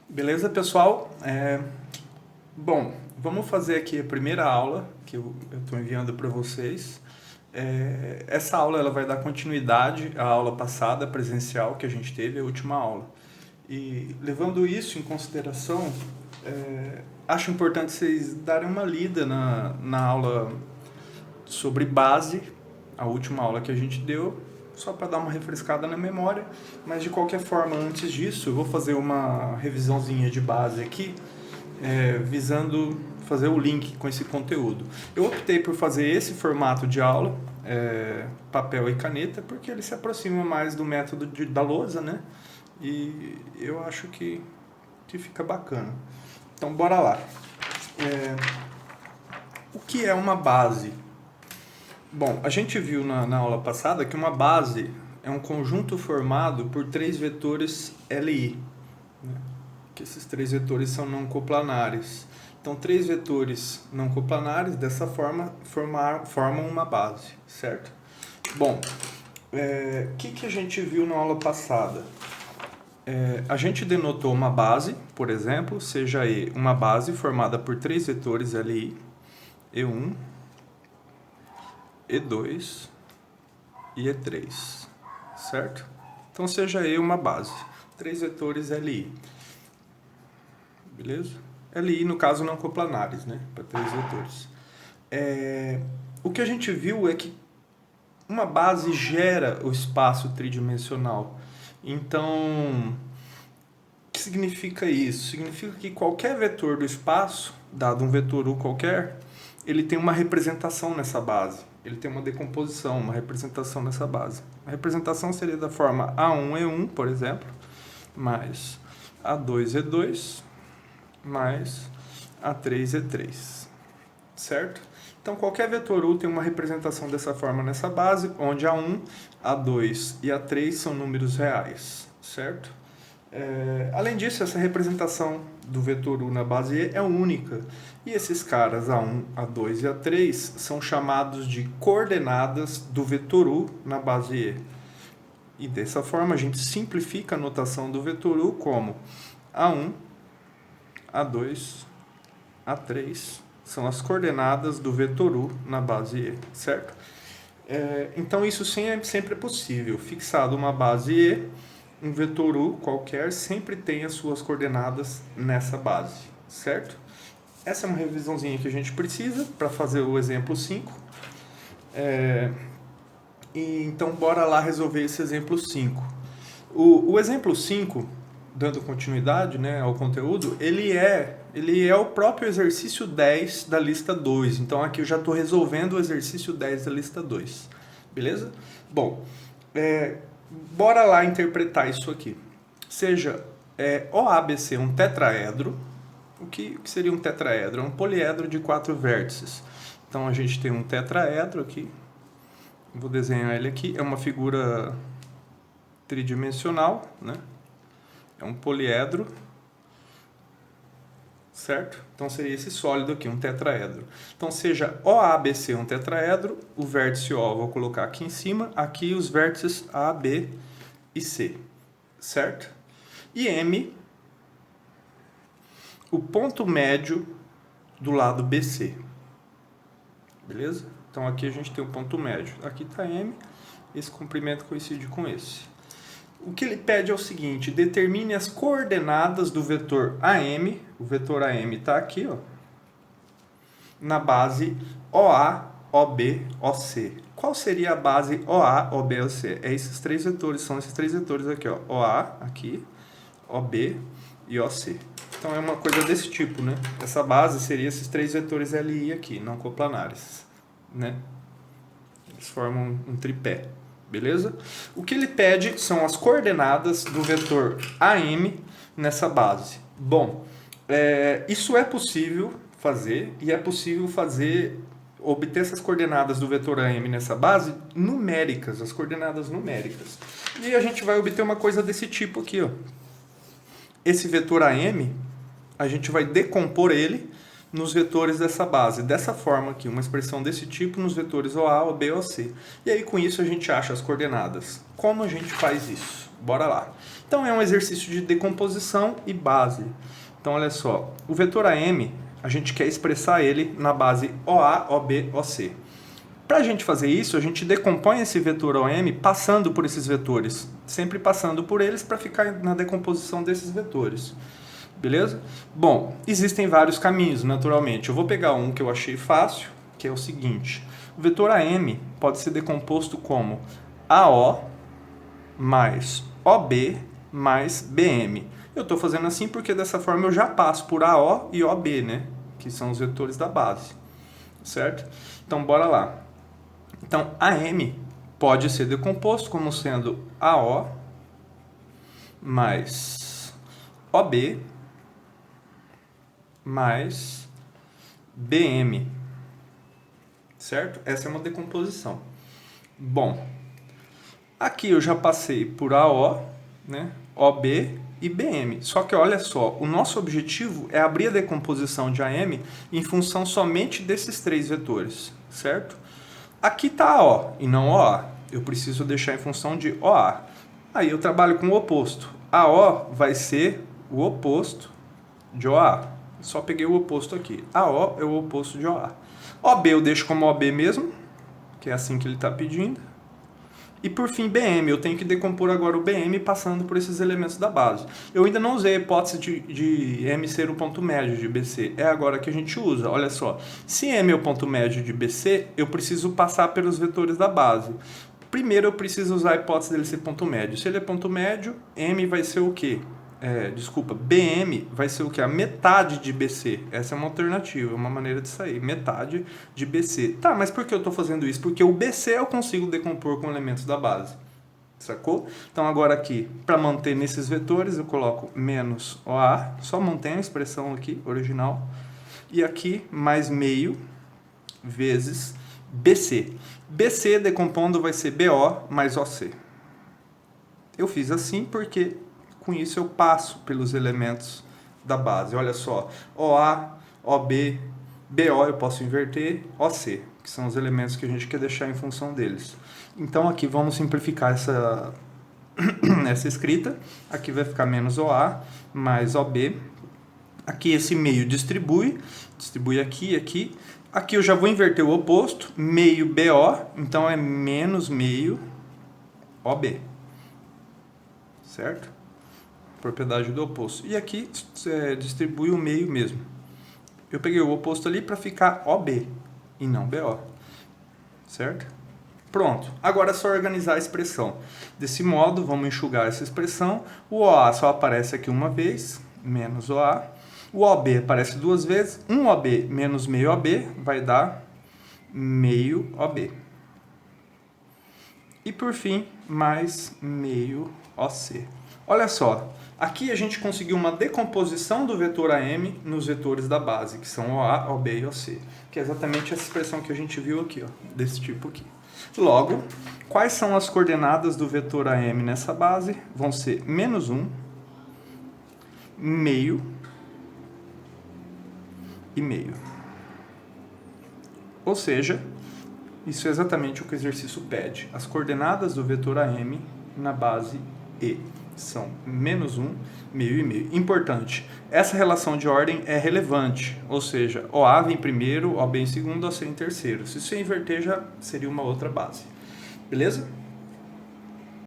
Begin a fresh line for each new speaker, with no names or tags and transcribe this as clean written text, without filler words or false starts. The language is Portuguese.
Beleza, pessoal? Bom, vamos fazer aqui a primeira aula que eu estou enviando para vocês. Essa aula ela vai dar continuidade à aula passada, presencial, que a gente teve, a última aula. E levando isso em consideração, acho importante vocês darem uma lida na aula sobre base, a última aula que a gente deu, só para dar uma refrescada na memória, mas de qualquer forma, antes disso, eu vou fazer uma revisãozinha de base aqui, visando fazer o link com esse conteúdo. Eu optei por fazer esse formato de aula, papel e caneta, porque ele se aproxima mais do método da lousa, né? E eu acho que fica bacana. Então, bora lá. O que é uma base? Bom, a gente viu na aula passada que uma base é um conjunto formado por três vetores LI, né? Que esses três vetores são não coplanares. Então, três vetores não coplanares, dessa forma, formam uma base, certo? Bom, o que a gente viu na aula passada? A gente denotou uma base, por exemplo, seja uma base formada por três vetores LI, E1, E2 e E3, certo? Então, seja E uma base, três vetores LI, beleza? LI, no caso, não coplanares, né? Para três vetores. O que a gente viu é que uma base gera o espaço tridimensional. Então, o que significa isso? Significa que qualquer vetor do espaço, dado um vetor U qualquer, ele tem uma representação nessa base. Ele tem uma decomposição, uma representação nessa base. A representação seria da forma A1E1, por exemplo, mais A2E2, mais A3E3, certo? Então, qualquer vetor U tem uma representação dessa forma nessa base, onde A1, A2 e A3 são números reais, certo? Além disso, essa representação do vetor U na base E é única. E esses caras, A1, A2 e A3, são chamados de coordenadas do vetor U na base E. E dessa forma, a gente simplifica a notação do vetor U como A1, A2, A3 são as coordenadas do vetor U na base E, certo? Então, isso sempre é possível. Fixado uma base E, um vetor U qualquer sempre tem as suas coordenadas nessa base, certo? Essa é uma revisãozinha que a gente precisa para fazer o exemplo 5. Então, bora lá resolver esse exemplo 5. O exemplo 5, dando continuidade, né, ao conteúdo, ele é o próprio exercício 10 da lista 2. Então, aqui eu já estou resolvendo o exercício 10 da lista 2. Beleza? Bom, bora lá interpretar isso aqui. Seja OABC um tetraedro. O que seria um tetraedro? É um poliedro de 4 vértices. Então, a gente tem um tetraedro aqui. Vou desenhar ele aqui. É uma figura tridimensional, né? É um poliedro, certo? Então, seria esse sólido aqui, um tetraedro. Então, seja OABC um tetraedro, o vértice O vou colocar aqui em cima, aqui os vértices A, B e C, certo? E M, o ponto médio do lado BC, beleza? Então, aqui a gente tem o ponto médio. Aqui está M, esse comprimento coincide com esse. O que ele pede é o seguinte: determine as coordenadas do vetor AM, o vetor AM está aqui, ó, na base OA, OB, OC. Qual seria a base OA, OB, OC? Esses três vetores, são esses três vetores aqui, ó, OA, aqui, OB e OC. Então, é uma coisa desse tipo, né? Essa base seria esses três vetores LI aqui, não coplanares, né? Eles formam um tripé. Beleza? O que ele pede são as coordenadas do vetor AM nessa base. Bom, isso é possível fazer, e é possível obter essas coordenadas do vetor AM nessa base numéricas, as coordenadas numéricas. E a gente vai obter uma coisa desse tipo aqui, ó. Esse vetor AM, a gente vai decompor ele nos vetores dessa base, dessa forma aqui, uma expressão desse tipo nos vetores OA, OB e OC. E aí, com isso, a gente acha as coordenadas. Como a gente faz isso? Bora lá. Então é um exercício de decomposição e base. Então olha só, o vetor AM, a gente quer expressar ele na base OA, OB, OC. Para a gente fazer isso, a gente decompõe esse vetor OM passando por esses vetores, sempre passando por eles para ficar na decomposição desses vetores. Beleza? Bom, existem vários caminhos, naturalmente. Eu vou pegar um que eu achei fácil, que é o seguinte. O vetor AM pode ser decomposto como AO mais OB mais BM. Eu estou fazendo assim porque dessa forma eu já passo por AO e OB, né? Que são os vetores da base. Certo? Então, bora lá. Então, AM pode ser decomposto como sendo AO mais OB mais BM. Certo? Essa é uma decomposição. Bom, aqui eu já passei por AO, né, OB e BM. Só que olha só, o nosso objetivo é abrir a decomposição de AM em função somente desses três vetores, certo? Aqui está AO e não OA. Eu preciso deixar em função de OA. Aí eu trabalho com o oposto. AO vai ser o oposto de OA. Só peguei o oposto aqui. AO é o oposto de OA. OB eu deixo como OB mesmo, que é assim que ele está pedindo. E por fim, BM. Eu tenho que decompor agora o BM passando por esses elementos da base. Eu ainda não usei a hipótese de M ser o ponto médio de BC. É agora que a gente usa. Olha só. Se M é o ponto médio de BC, eu preciso passar pelos vetores da base. Primeiro eu preciso usar a hipótese dele ser ponto médio. Se ele é ponto médio, M vai ser o quê? BM vai ser o que? A metade de BC. Essa é uma alternativa, uma maneira de sair. Metade de BC. Tá, mas por que eu estou fazendo isso? Porque o BC eu consigo decompor com elementos da base. Sacou? Então agora aqui, para manter nesses vetores, eu coloco menos OA. Só mantém a expressão aqui, original. E aqui, mais meio vezes BC. BC decompondo vai ser BO mais OC. Eu fiz assim porque com isso eu passo pelos elementos da base. Olha só, OA, OB, BO eu posso inverter, OC, que são os elementos que a gente quer deixar em função deles. Então aqui vamos simplificar essa escrita. Aqui vai ficar menos OA mais OB. Aqui esse meio distribui aqui e aqui. Aqui eu já vou inverter o oposto, meio BO, então é menos meio OB. Certo? Propriedade do oposto. E aqui distribui o meio mesmo. Eu peguei o oposto ali para ficar OB e não BO. Certo? Pronto. Agora é só organizar a expressão. Desse modo, vamos enxugar essa expressão. O OA só aparece aqui uma vez, menos OA. O OB aparece duas vezes. 1 OB menos meio OB vai dar meio OB. E por fim, mais meio OC. Olha só, aqui a gente conseguiu uma decomposição do vetor AM nos vetores da base, que são OA, OB e OC, que é exatamente essa expressão que a gente viu aqui, ó, desse tipo aqui. Logo, quais são as coordenadas do vetor AM nessa base? Vão ser menos 1, meio e meio. Ou seja, isso é exatamente o que o exercício pede. As coordenadas do vetor AM na base E são menos 1, meio e meio. Importante, essa relação de ordem é relevante, ou seja, OA vem primeiro, OB em segundo, OC em terceiro. Se você inverter, já seria uma outra base. Beleza?